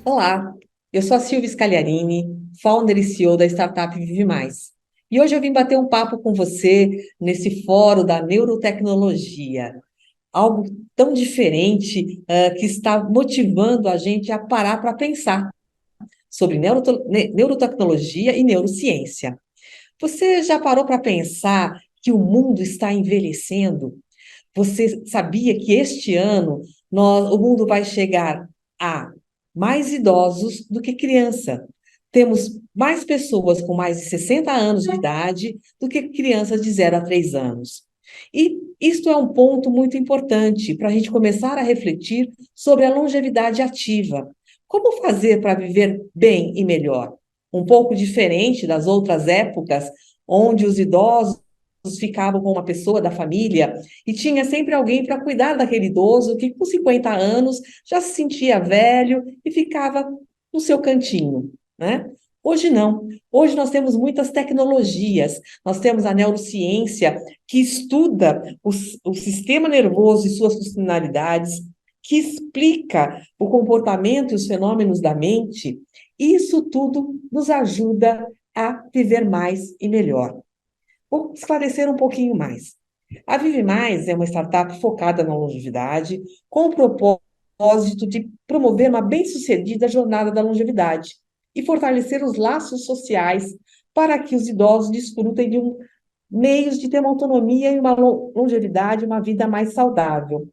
Olá, eu sou a Silvia Scagliarini, founder e CEO da startup Vive Mais. E hoje eu vim bater um papo com você nesse fórum da neurotecnologia, algo tão diferente, que está motivando a gente a parar para pensar sobre neurotecnologia e neurociência. Você já parou para pensar que o mundo está envelhecendo? Você sabia que este ano o mundo vai chegar a mais idosos do que criança? Temos mais pessoas com mais de 60 anos de idade do que crianças de 0 a 3 anos. E isto é um ponto muito importante para a gente começar a refletir sobre a longevidade ativa. Como fazer para viver bem e melhor? Um pouco diferente das outras épocas, onde os idosos ficavam com uma pessoa da família e tinha sempre alguém para cuidar daquele idoso que, com 50 anos, já se sentia velho e ficava no seu cantinho, né? Hoje não. Hoje nós temos muitas tecnologias. Nós temos a neurociência que estuda o sistema nervoso e suas funcionalidades, que explica o comportamento e os fenômenos da mente. Isso tudo nos ajuda a viver mais e melhor. Vou esclarecer um pouquinho mais. A Vive Mais é uma startup focada na longevidade, com o propósito de promover uma bem-sucedida jornada da longevidade e fortalecer os laços sociais para que os idosos desfrutem de meios de ter uma autonomia e uma longevidade, uma vida mais saudável.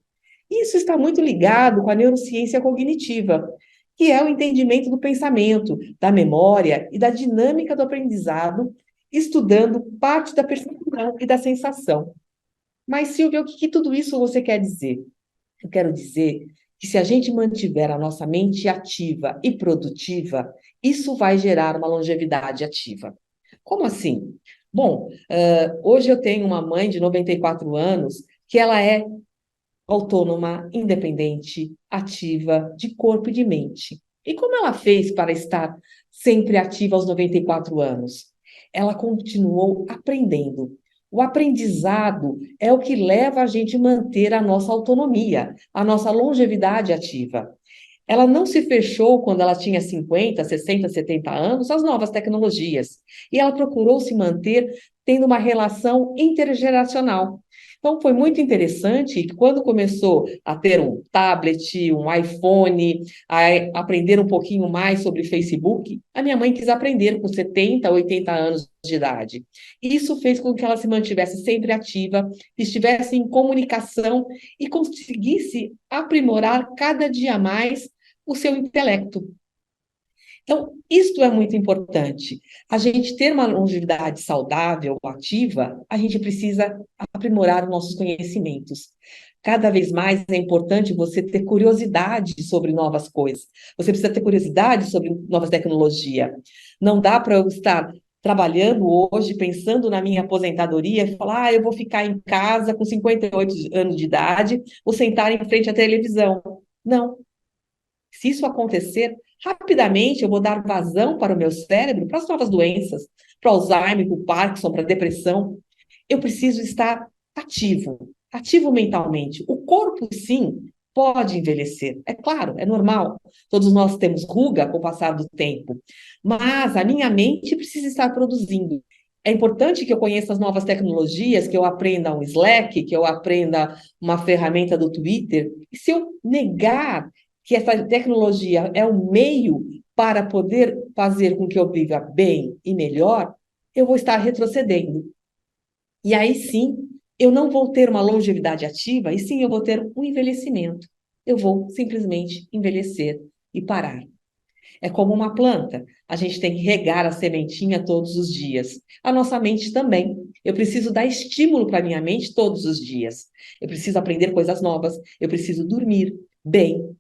Isso está muito ligado com a neurociência cognitiva, que é o entendimento do pensamento, da memória e da dinâmica do aprendizado, estudando parte da percepção e da sensação. Mas, Silvia, o que tudo isso você quer dizer? Eu quero dizer que se a gente mantiver a nossa mente ativa e produtiva, isso vai gerar uma longevidade ativa. Como assim? Bom, hoje eu tenho uma mãe de 94 anos que ela é autônoma, independente, ativa, de corpo e de mente. E como ela fez para estar sempre ativa aos 94 anos? Ela continuou aprendendo. O aprendizado é o que leva a gente a manter a nossa autonomia, a nossa longevidade ativa. Ela não se fechou quando ela tinha 50, 60, 70 anos às novas tecnologias. E ela procurou se manter tendo uma relação intergeracional. Então, foi muito interessante que quando começou a ter um tablet, um iPhone, a aprender um pouquinho mais sobre Facebook, a minha mãe quis aprender com 70, 80 anos de idade. Isso fez com que ela se mantivesse sempre ativa, estivesse em comunicação e conseguisse aprimorar cada dia mais o seu intelecto. Então, isto é muito importante. A gente ter uma longevidade saudável, ativa, a gente precisa aprimorar os nossos conhecimentos. Cada vez mais é importante você ter curiosidade sobre novas coisas. Você precisa ter curiosidade sobre novas tecnologias. Não dá para eu estar trabalhando hoje, pensando na minha aposentadoria, e falar, eu vou ficar em casa com 58 anos de idade, vou sentar em frente à televisão. Não, se isso acontecer, rapidamente eu vou dar vazão para o meu cérebro, para as novas doenças, para o Alzheimer, para o Parkinson, para a depressão. Eu preciso estar ativo, ativo mentalmente. O corpo, sim, pode envelhecer. É claro, é normal. Todos nós temos ruga com o passar do tempo. Mas a minha mente precisa estar produzindo. É importante que eu conheça as novas tecnologias, que eu aprenda um Slack, que eu aprenda uma ferramenta do Twitter. E se eu negar que essa tecnologia é um meio para poder fazer com que eu viva bem e melhor, eu vou estar retrocedendo. E aí sim, eu não vou ter uma longevidade ativa, e sim eu vou ter um envelhecimento. Eu vou simplesmente envelhecer e parar. É como uma planta. A gente tem que regar a sementinha todos os dias. A nossa mente também. Eu preciso dar estímulo para a minha mente todos os dias. Eu preciso aprender coisas novas. Eu preciso dormir bem,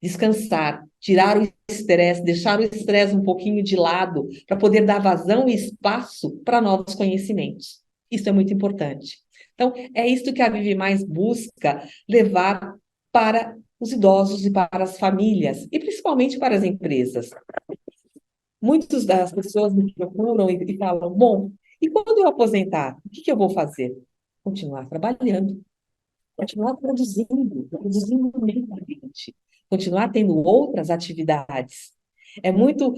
descansar, tirar o estresse, deixar o estresse um pouquinho de lado, para poder dar vazão e espaço para novos conhecimentos. Isso é muito importante. Então, é isso que a Vive Mais busca levar para os idosos e para as famílias, e principalmente para as empresas. Muitas das pessoas me procuram e falam: bom, e quando eu aposentar, o que eu vou fazer? Continuar trabalhando, continuar produzindo mentalmente. continuar tendo outras atividades. É muito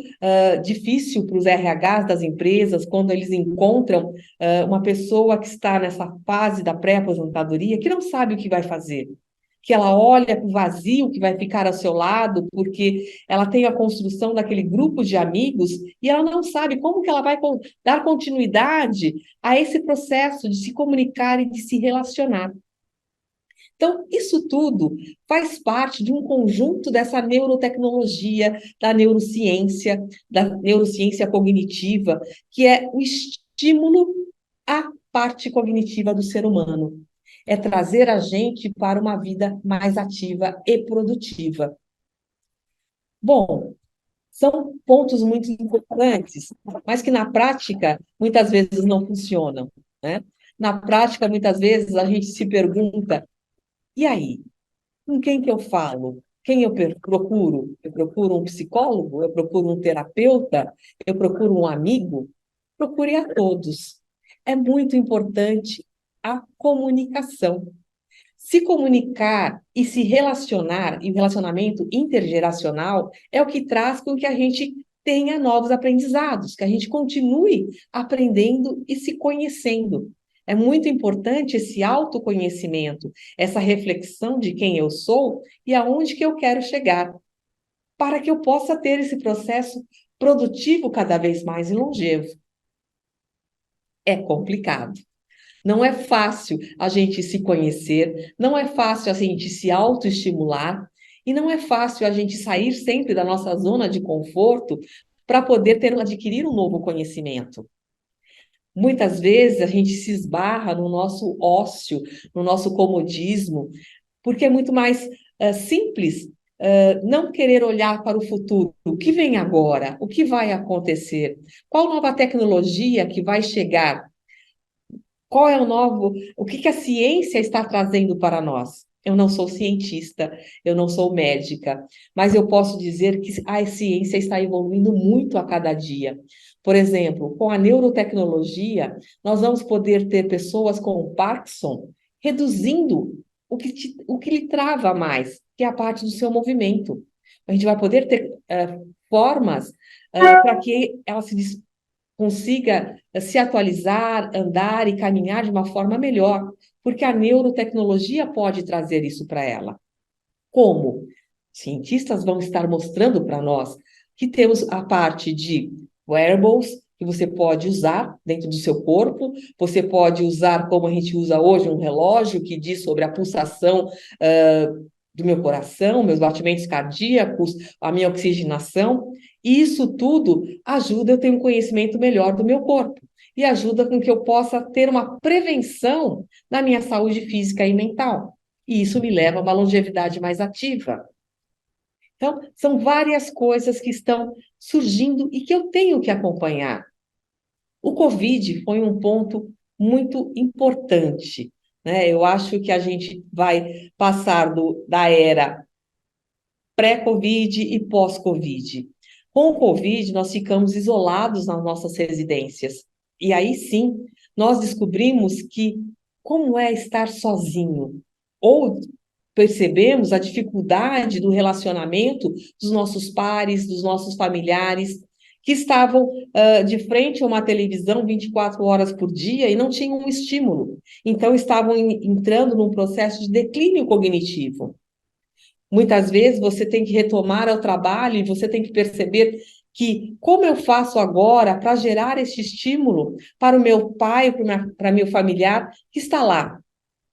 difícil para os RHs das empresas, quando eles encontram uma pessoa que está nessa fase da pré-aposentadoria, que não sabe o que vai fazer, que ela olha para o vazio que vai ficar ao seu lado, porque ela tem a construção daquele grupo de amigos e ela não sabe como que ela vai dar continuidade a esse processo de se comunicar e de se relacionar. Então, isso tudo faz parte de um conjunto dessa neurotecnologia, da neurociência cognitiva, que é o estímulo à parte cognitiva do ser humano. É trazer a gente para uma vida mais ativa e produtiva. Bom, são pontos muito importantes, mas que na prática muitas vezes não funcionam, né? Na prática, muitas vezes a gente se pergunta: e aí? Com quem que eu falo? Quem eu procuro? Eu procuro um psicólogo? Eu procuro um terapeuta? Eu procuro um amigo? Procure a todos. É muito importante a comunicação. Se comunicar e se relacionar, e o relacionamento intergeracional é o que traz com que a gente tenha novos aprendizados, que a gente continue aprendendo e se conhecendo. É muito importante esse autoconhecimento, essa reflexão de quem eu sou e aonde que eu quero chegar, para que eu possa ter esse processo produtivo cada vez mais e longevo. É complicado. Não é fácil a gente se conhecer, não é fácil a gente se autoestimular e não é fácil a gente sair sempre da nossa zona de conforto para poder adquirir um novo conhecimento. Muitas vezes a gente se esbarra no nosso ócio, no nosso comodismo, porque é muito mais simples não querer olhar para o futuro. O que vem agora? O que vai acontecer? Qual nova tecnologia que vai chegar? Qual é o que que a ciência está trazendo para nós? Eu não sou cientista, eu não sou médica, mas eu posso dizer que a ciência está evoluindo muito a cada dia. Por exemplo, com a neurotecnologia, nós vamos poder ter pessoas com Parkinson reduzindo o que lhe trava mais, que é a parte do seu movimento. A gente vai poder ter formas para que ela consiga se atualizar, andar e caminhar de uma forma melhor, porque a neurotecnologia pode trazer isso para ela. Como? Cientistas vão estar mostrando para nós que temos a parte de wearables, que você pode usar dentro do seu corpo, você pode usar, como a gente usa hoje, um relógio que diz sobre a pulsação do meu coração, meus batimentos cardíacos, a minha oxigenação, e isso tudo ajuda eu ter um conhecimento melhor do meu corpo e ajuda com que eu possa ter uma prevenção na minha saúde física e mental. E isso me leva a uma longevidade mais ativa. Então, são várias coisas que estão surgindo e que eu tenho que acompanhar. O Covid foi um ponto muito importante, né? Eu acho que a gente vai passar da era pré-Covid e pós-Covid. Com o Covid, nós ficamos isolados nas nossas residências. E aí sim, nós descobrimos que como é estar sozinho, ou percebemos a dificuldade do relacionamento dos nossos pares, dos nossos familiares, que estavam de frente a uma televisão 24 horas por dia e não tinham um estímulo. Então, estavam entrando num processo de declínio cognitivo. Muitas vezes você tem que retomar ao trabalho e você tem que perceber que como eu faço agora para gerar esse estímulo para o meu pai, para meu familiar que está lá,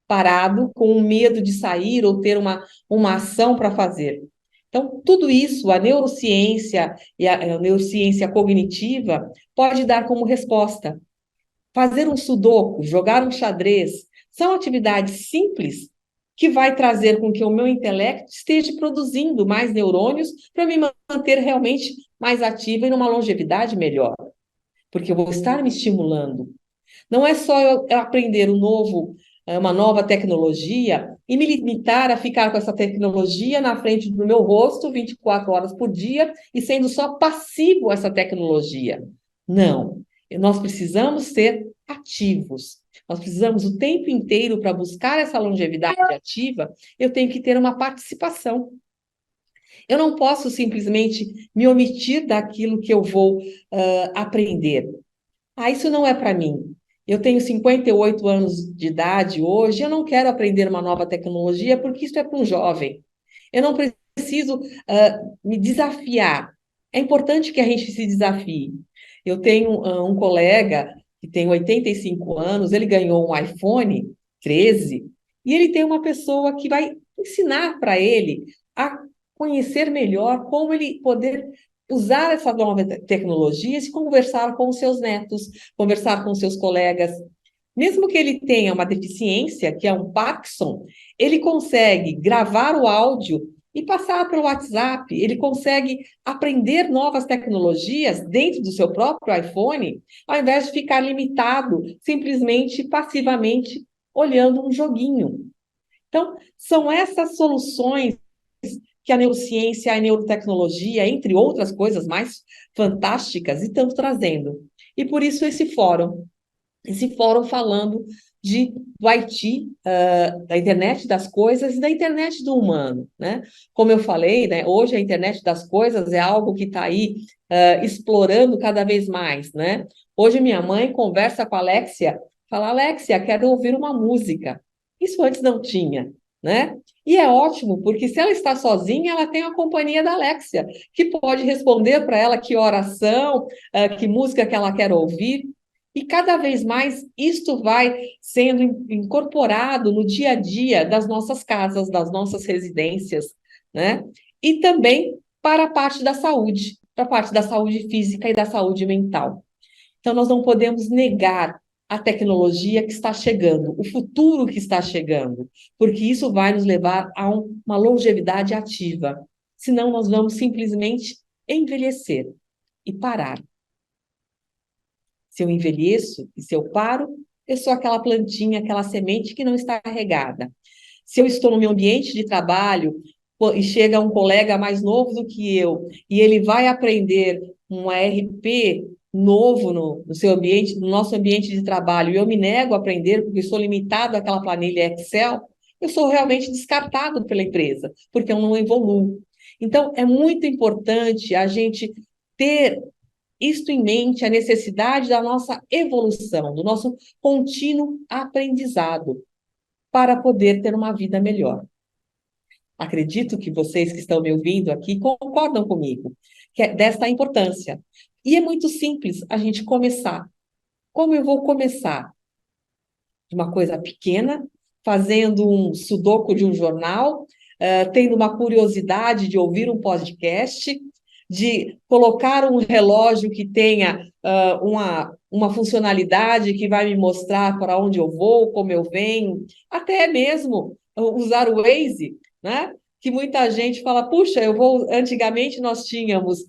parado, com medo de sair ou ter uma ação para fazer. Então, tudo isso, a neurociência e a neurociência cognitiva pode dar como resposta. Fazer um sudoku, jogar um xadrez, são atividades simples que vai trazer com que o meu intelecto esteja produzindo mais neurônios para me manter realmente mais ativa e numa longevidade melhor, porque eu vou estar me estimulando. Não é só eu aprender uma nova tecnologia e me limitar a ficar com essa tecnologia na frente do meu rosto 24 horas por dia e sendo só passivo a essa tecnologia. Não. Nós precisamos ser ativos. Nós precisamos o tempo inteiro para buscar essa longevidade ativa, eu tenho que ter uma participação. Eu não posso simplesmente me omitir daquilo que eu vou aprender. Ah, isso não é para mim. Eu tenho 58 anos de idade hoje, eu não quero aprender uma nova tecnologia porque isso é para um jovem. Eu não preciso me desafiar. É importante que a gente se desafie. Eu tenho um colega que tem 85 anos, ele ganhou um iPhone 13 e ele tem uma pessoa que vai ensinar para ele a conhecer melhor como ele poder usar essa nova tecnologia e conversar com os seus netos, conversar com os seus colegas. Mesmo que ele tenha uma deficiência, que é um Parkinson, ele consegue gravar o áudio e passar pelo WhatsApp, ele consegue aprender novas tecnologias dentro do seu próprio iPhone, ao invés de ficar limitado simplesmente passivamente olhando um joguinho. Então, são essas soluções que a neurociência, a neurotecnologia, entre outras coisas mais fantásticas, estão trazendo. E por isso esse fórum falando do IT, da internet das coisas e da internet do humano, né? Como eu falei, né, hoje a internet das coisas é algo que está aí explorando cada vez mais, né? Hoje minha mãe conversa com a Alexia, fala, Alexia, quero ouvir uma música. Isso antes não tinha, né? E é ótimo, porque se ela está sozinha, ela tem a companhia da Alexia, que pode responder para ela que oração, que música que ela quer ouvir. E cada vez mais isto vai sendo incorporado no dia a dia das nossas casas, das nossas residências, né? E também para a parte da saúde, para a parte da saúde física e da saúde mental. Então, nós não podemos negar a tecnologia que está chegando, o futuro que está chegando, porque isso vai nos levar a uma longevidade ativa. Senão, nós vamos simplesmente envelhecer e parar. Se eu envelheço e se eu paro, eu sou aquela plantinha, aquela semente que não está regada. Se eu estou no meu ambiente de trabalho e chega um colega mais novo do que eu e ele vai aprender um ERP novo no seu ambiente, no nosso ambiente de trabalho, e eu me nego a aprender porque sou limitado àquela planilha Excel, eu sou realmente descartado pela empresa, porque eu não evoluo. Então, é muito importante a gente ter isto em mente, a necessidade da nossa evolução, do nosso contínuo aprendizado, para poder ter uma vida melhor. Acredito que vocês que estão me ouvindo aqui concordam comigo, que é desta importância. E é muito simples a gente começar. Como eu vou começar? De uma coisa pequena, fazendo um sudoku de um jornal, tendo uma curiosidade de ouvir um podcast, de colocar um relógio que tenha uma funcionalidade que vai me mostrar para onde eu vou, como eu venho, até mesmo usar o Waze, né? Que muita gente fala, puxa, eu vou. Antigamente nós tínhamos,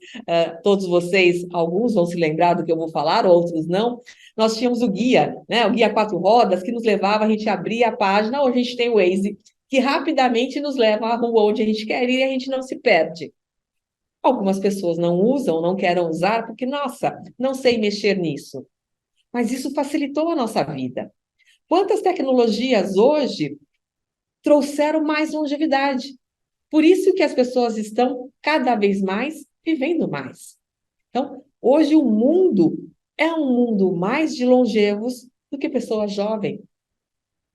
todos vocês, alguns vão se lembrar do que eu vou falar, outros não. Nós tínhamos o guia, né? O guia quatro rodas, que nos levava, a gente abria a página, hoje a gente tem o Waze, que rapidamente nos leva à rua onde a gente quer ir e a gente não se perde. Algumas pessoas não usam, não querem usar, porque, nossa, não sei mexer nisso. Mas isso facilitou a nossa vida. Quantas tecnologias hoje trouxeram mais longevidade? Por isso que as pessoas estão cada vez mais vivendo mais. Então, hoje o mundo é um mundo mais de longevos do que pessoas jovens.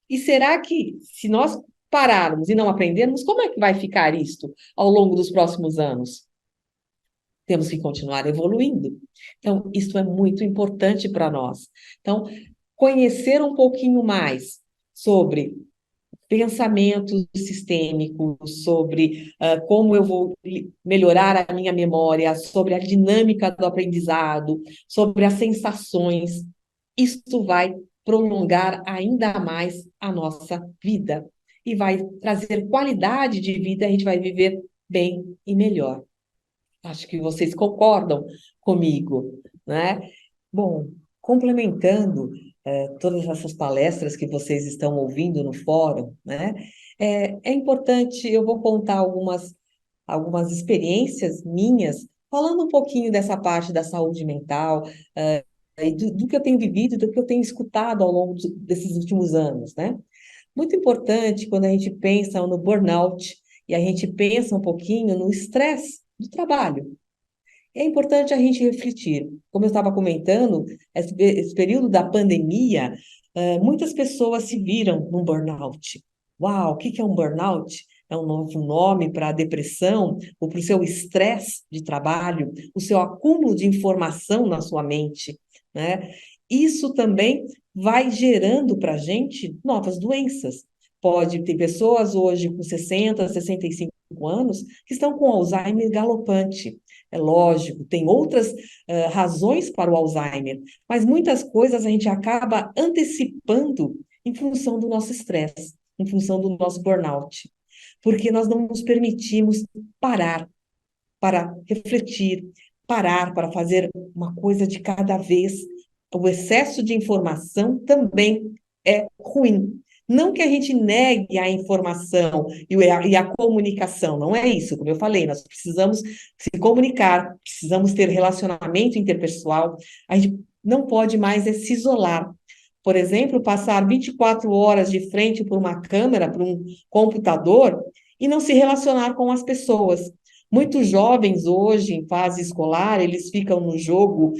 E será que, se nós pararmos e não aprendermos, como é que vai ficar isto ao longo dos próximos anos? Temos que continuar evoluindo. Então, isso é muito importante para nós. Então, conhecer um pouquinho mais sobre pensamentos sistêmicos, sobre como eu vou melhorar a minha memória, sobre a dinâmica do aprendizado, sobre as sensações. Isto vai prolongar ainda mais a nossa vida e vai trazer qualidade de vida, a gente vai viver bem e melhor. Acho que vocês concordam comigo, né? Bom, complementando todas essas palestras que vocês estão ouvindo no fórum, né? É importante, eu vou contar algumas experiências minhas, falando um pouquinho dessa parte da saúde mental, e do que eu tenho vivido, do que eu tenho escutado ao longo desses últimos anos, né? Muito importante quando a gente pensa no burnout, e a gente pensa um pouquinho no estresse do trabalho. É importante a gente refletir. Como eu estava comentando, esse período da pandemia, muitas pessoas se viram num burnout. Uau, o que que é um burnout? É um novo nome para a depressão ou para o seu estresse de trabalho, o seu acúmulo de informação na sua mente, né? Isso também vai gerando para a gente novas doenças. Pode ter pessoas hoje com 60, 65 anos que estão com Alzheimer galopante. É lógico, tem outras razões para o Alzheimer, mas muitas coisas a gente acaba antecipando em função do nosso estresse, em função do nosso burnout, porque nós não nos permitimos parar para refletir, parar para fazer uma coisa de cada vez. O excesso de informação também é ruim. Não que a gente negue a informação e a comunicação, não é isso, como eu falei, nós precisamos se comunicar, precisamos ter relacionamento interpessoal, a gente não pode mais se isolar. Por exemplo, passar 24 horas de frente por uma câmera, por um computador, e não se relacionar com as pessoas. Muitos jovens hoje, em fase escolar, eles ficam no jogo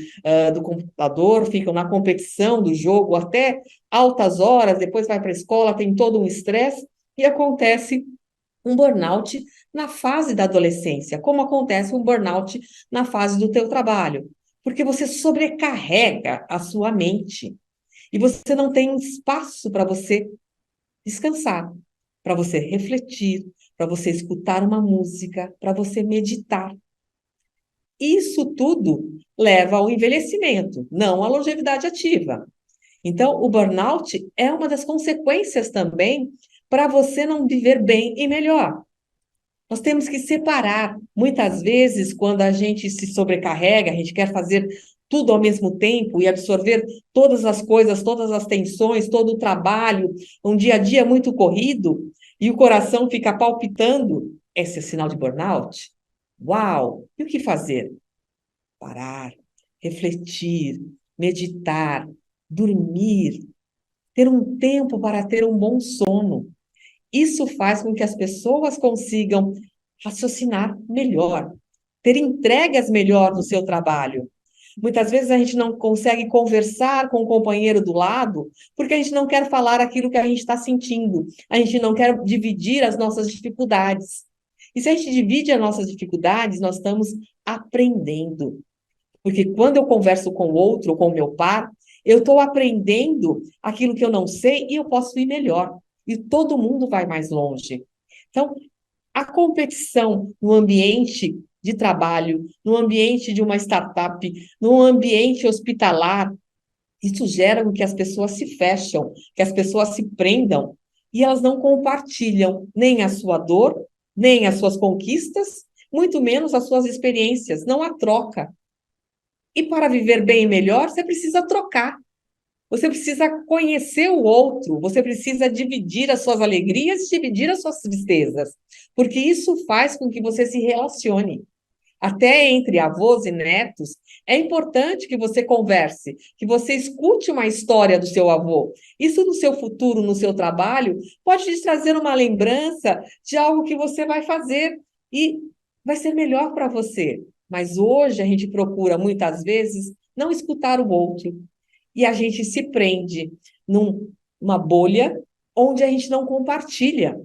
do computador, ficam na competição do jogo até altas horas, depois vai para a escola, tem todo um estresse, e acontece um burnout na fase da adolescência, como acontece um burnout na fase do teu trabalho, porque você sobrecarrega a sua mente, e você não tem espaço para você descansar, para você refletir, para você escutar uma música, para você meditar. Isso tudo leva ao envelhecimento, não à longevidade ativa. Então, o burnout é uma das consequências também para você não viver bem e melhor. Nós temos que separar. Muitas vezes, quando a gente se sobrecarrega, a gente quer fazer tudo ao mesmo tempo e absorver todas as coisas, todas as tensões, todo o trabalho, um dia a dia muito corrido, e o coração fica palpitando. Esse é sinal de burnout? Uau! E o que fazer? Parar, refletir, meditar, dormir, ter um tempo para ter um bom sono. Isso faz com que as pessoas consigam raciocinar melhor, ter entregas melhor no seu trabalho. Muitas vezes a gente não consegue conversar com o companheiro do lado porque a gente não quer falar aquilo que a gente está sentindo, a gente não quer dividir as nossas dificuldades. E se a gente divide as nossas dificuldades, nós estamos aprendendo. Porque quando eu converso com o outro, com o meu par, eu estou aprendendo aquilo que eu não sei e eu posso ir melhor. E todo mundo vai mais longe. Então, a competição no ambiente de trabalho, no ambiente de uma startup, no ambiente hospitalar, isso gera com que as pessoas se fecham, que as pessoas se prendam e elas não compartilham nem a sua dor, nem as suas conquistas, muito menos as suas experiências. Não há troca. E para viver bem e melhor, você precisa trocar. Você precisa conhecer o outro, você precisa dividir as suas alegrias e dividir as suas tristezas, porque isso faz com que você se relacione. Até entre avós e netos, é importante que você converse, que você escute uma história do seu avô. Isso no seu futuro, no seu trabalho, pode te trazer uma lembrança de algo que você vai fazer e vai ser melhor para você. Mas hoje a gente procura, muitas vezes, não escutar o outro. E a gente se prende numa bolha onde a gente não compartilha.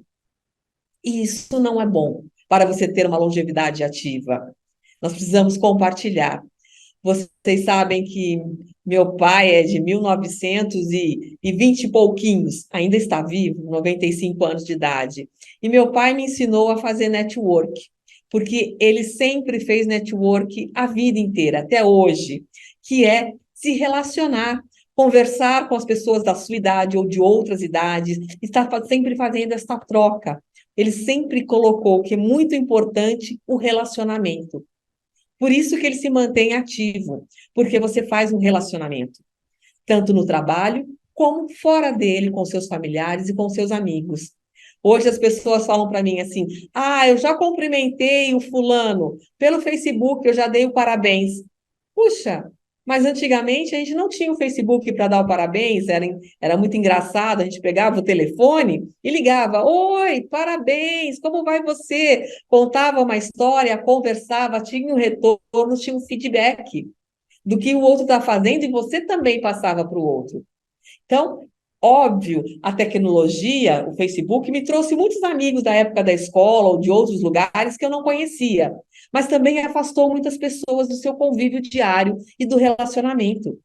E isso não é bom para você ter uma longevidade ativa. Nós precisamos compartilhar. Vocês sabem que meu pai é de 1920 e pouquinhos, ainda está vivo, 95 anos de idade. E meu pai me ensinou a fazer network, porque ele sempre fez network a vida inteira, até hoje, que é se relacionar, conversar com as pessoas da sua idade ou de outras idades, estar sempre fazendo essa troca. Ele sempre colocou que é muito importante o relacionamento. Por isso que ele se mantém ativo, porque você faz um relacionamento, tanto no trabalho, como fora dele, com seus familiares e com seus amigos. Hoje as pessoas falam para mim assim: ah, eu já cumprimentei o fulano pelo Facebook, eu já dei o parabéns. Puxa, Mas antigamente a gente não tinha o Facebook para dar o parabéns, era muito engraçado, a gente pegava o telefone e ligava: Oi, parabéns, como vai você? Contava uma história, conversava, tinha um retorno, tinha um feedback do que o outro está fazendo e você também passava para o outro. Então, óbvio, a tecnologia, o Facebook, me trouxe muitos amigos da época da escola ou de outros lugares que eu não conhecia, mas também afastou muitas pessoas do seu convívio diário e do relacionamento.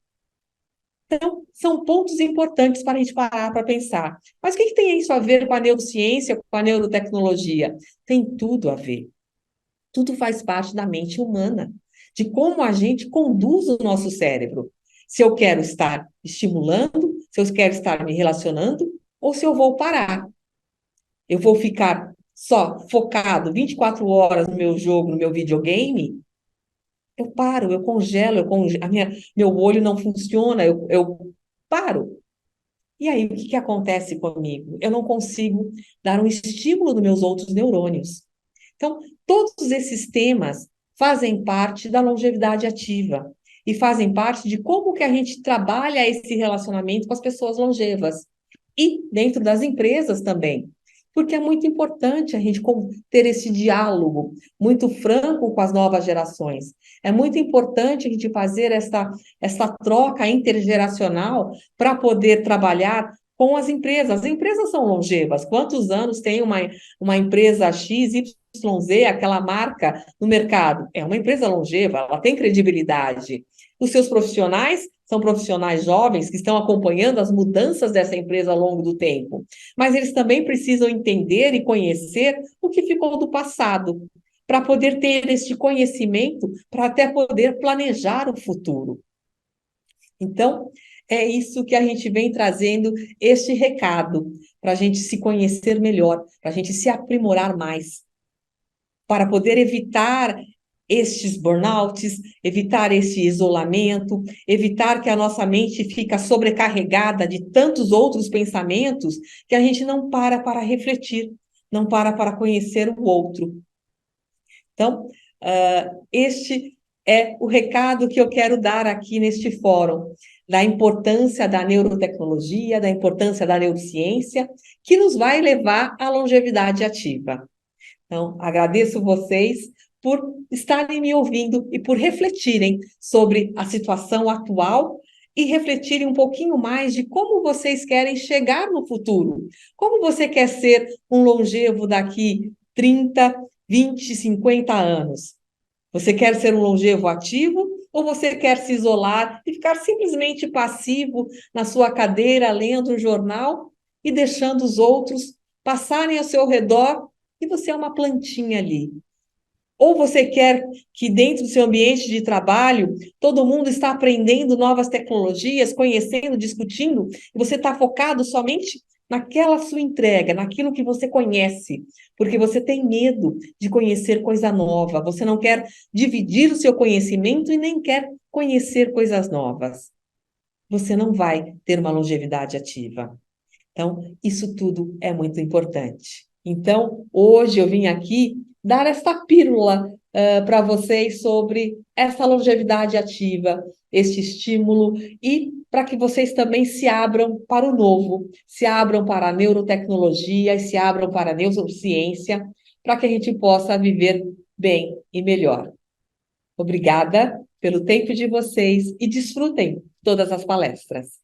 Então, são pontos importantes para a gente parar para pensar. Mas o que tem isso a ver com a neurociência, com a neurotecnologia? Tem tudo a ver. Tudo faz parte da mente humana, de como a gente conduz o nosso cérebro. Se eu quero estar estimulando, se eu quero estar me relacionando, ou se eu vou parar. Eu vou ficar só focado 24 horas no meu jogo, no meu videogame, eu paro, meu olho não funciona, eu paro. E aí, o que que acontece comigo? Eu não consigo dar um estímulo nos meus outros neurônios. Então, todos esses temas fazem parte da longevidade ativa e fazem parte de como que a gente trabalha esse relacionamento com as pessoas longevas e dentro das empresas também. Porque é muito importante a gente ter esse diálogo muito franco com as novas gerações. É muito importante a gente fazer essa troca intergeracional para poder trabalhar com as empresas. As empresas são longevas. Quantos anos tem uma empresa X, Y, Z, aquela marca no mercado? É uma empresa longeva, ela tem credibilidade. Os seus profissionais são profissionais jovens que estão acompanhando as mudanças dessa empresa ao longo do tempo, mas eles também precisam entender e conhecer o que ficou do passado, para poder ter este conhecimento, para até poder planejar o futuro. Então, é isso que a gente vem trazendo, este recado, para a gente se conhecer melhor, para a gente se aprimorar mais, para poder evitar estes burnouts, evitar esse isolamento, evitar que a nossa mente fica sobrecarregada de tantos outros pensamentos que a gente não para refletir, não para conhecer o outro. Então, este é o recado que eu quero dar aqui neste fórum, da importância da neurotecnologia, da importância da neurociência, que nos vai levar à longevidade ativa. Então, agradeço vocês por estarem me ouvindo e por refletirem sobre a situação atual e refletirem um pouquinho mais de como vocês querem chegar no futuro. Como você quer ser um longevo daqui 30, 20, 50 anos? Você quer ser um longevo ativo ou você quer se isolar e ficar simplesmente passivo na sua cadeira, lendo um jornal e deixando os outros passarem ao seu redor e você é uma plantinha ali? Ou você quer que dentro do seu ambiente de trabalho todo mundo está aprendendo novas tecnologias, conhecendo, discutindo, e você está focado somente naquela sua entrega, naquilo que você conhece, porque você tem medo de conhecer coisa nova, você não quer dividir o seu conhecimento e nem quer conhecer coisas novas. Você não vai ter uma longevidade ativa. Então, isso tudo é muito importante. Então, hoje eu vim aqui dar esta pílula para vocês sobre essa longevidade ativa, este estímulo, e para que vocês também se abram para o novo, se abram para a neurotecnologia e se abram para a neurociência, para que a gente possa viver bem e melhor. Obrigada pelo tempo de vocês e desfrutem todas as palestras.